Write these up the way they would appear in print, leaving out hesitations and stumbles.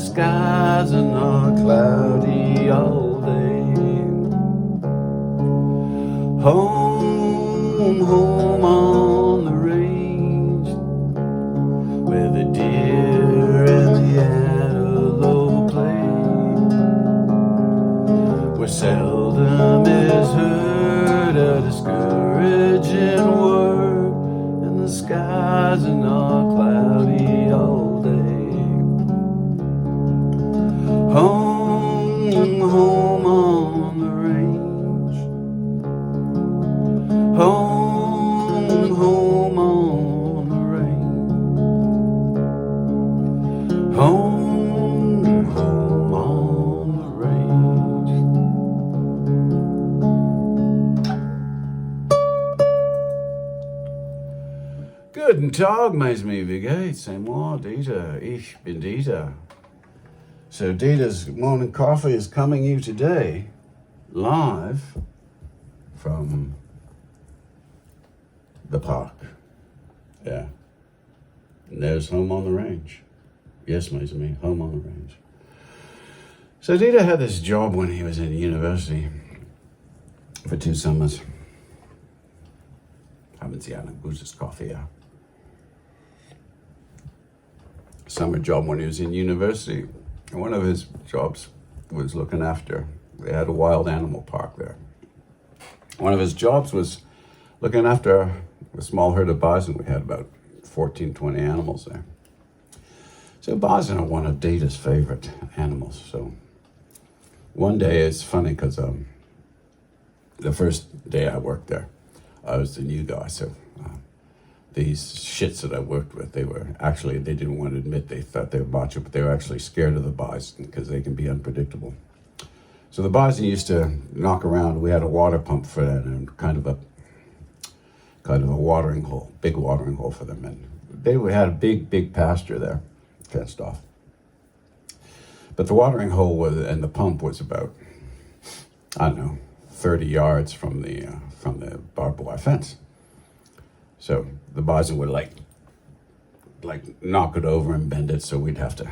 skies are not cloudy all day. Home, home on the range, where the deer and the antelope play, where seldom is heard a discouraging word, and the skies are not cloudy all day. Home, home on the range. Home, home on the range. Home, home on the range. Guten Tag, mes amis, wie geht's? C'est moi, Dieter. Ich bin Dieter. So Dieter's Morning Coffee is coming you today live from the park. Yeah. And there's home on the range. Yes, mes amis, home on the range. So Dieter had this job when he was in university for 2 summers. Haben Sie einen gutes Kaffee? Ja. Summer job when he was in university. And one of his jobs was looking after, they had a wild animal park there. One of his jobs was looking after a small herd of bison. We had about 14, 20 animals there. So bison are one of Data's favorite animals. So one day, it's funny because the first day I worked there, I was the new guy. So these shits that I worked with, they didn't want to admit they thought they were macho, but they were actually scared of the bison because they can be unpredictable. So the bison used to knock around. We had a water pump for that and kind of a watering hole, big watering hole for them. And they had a big pasture there, fenced off. But the watering hole and the pump was about, 30 yards from the barbed wire fence. So the bison would like knock it over and bend it, so we'd have to,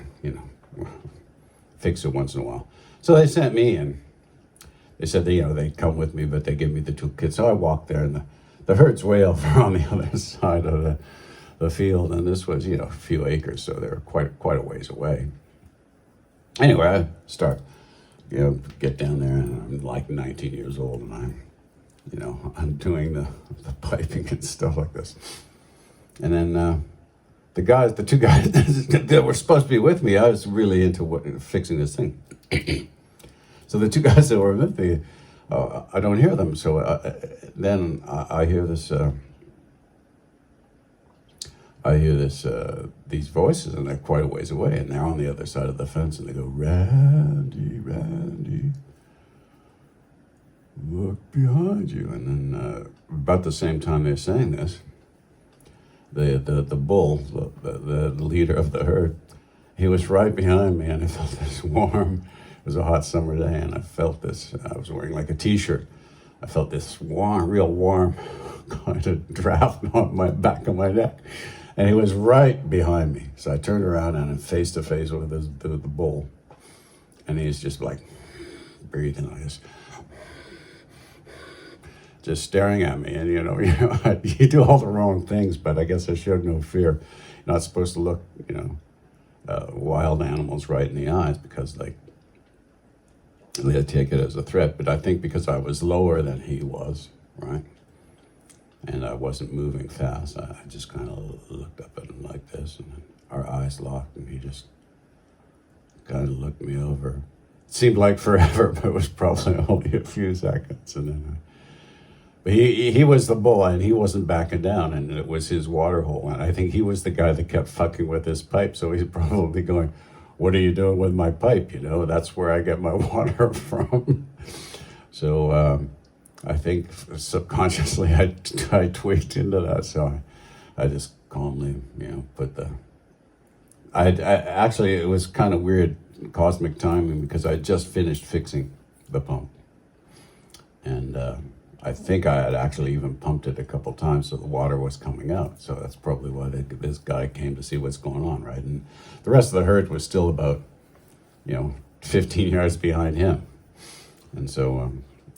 fix it once in a while. So they sent me, and they said they'd come with me, but they gave me the 2 kids. So I walked there, and the herd's way over on the other side of the field, and this was, a few acres, so they were quite a ways away. Anyway, I start, get down there, and I'm like 19 years old, and I'm doing the piping and stuff like this. And then the 2 guys that were supposed to be with me, I was really into fixing this thing. So the 2 guys that were with me, I don't hear them. So then I hear this. These voices, and they're quite a ways away, and they're on the other side of the fence, and they go, "Randy, Randy, look behind you." And then about the same time they're saying this, the bull, the leader of the herd, he was right behind me, and I felt this warm. It was a hot summer day, and I felt this. I was wearing like a t-shirt. I felt this real warm kind of draft on my back of my neck, and he was right behind me. So I turned around, and I'm face to face with the bull, and he's just like breathing like this, just staring at me. And you do all the wrong things, but I guess I showed no fear. You're not supposed to look, wild animals right in the eyes, because they take it as a threat. But I think because I was lower than he was, right, and I wasn't moving fast, I just kind of looked up at him like this, and then our eyes locked, and he just kind of looked me over. It seemed like forever, but it was probably only a few seconds, and then but he was the bull, and he wasn't backing down, and it was his water hole. And I think he was the guy that kept fucking with his pipe. So he's probably going, "What are you doing with my pipe? That's where I get my water from." So I think subconsciously I tweaked into that. So I just calmly, put I actually, it was kind of weird cosmic timing, because I just finished fixing the pump. And I think I had actually even pumped it a couple times, so the water was coming out. So that's probably why this guy came to see what's going on, right? And the rest of the herd was still about 15 yards behind him. And so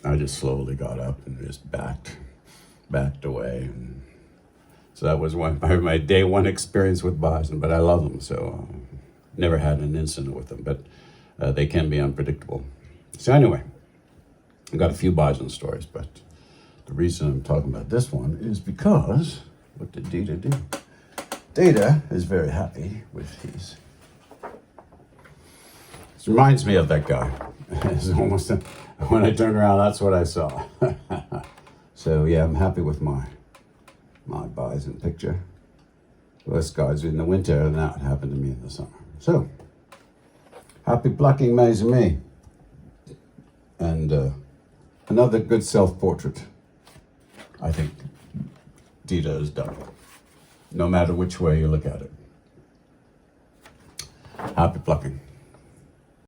I just slowly got up and just backed away. And so that was my day one experience with bison, but I love them. So never had an incident with them, but they can be unpredictable. So anyway, I've got a few bison stories, but the reason I'm talking about this one is because, what did Dita do? Data is very happy with his. This reminds me of that guy. It's almost when I turned around, that's what I saw. So yeah, I'm happy with my bison picture. This guy's in the winter, and that happened to me in the summer. So happy plucking maize me, and another good self-portrait. I think Dita has done, no matter which way you look at it. Happy plucking.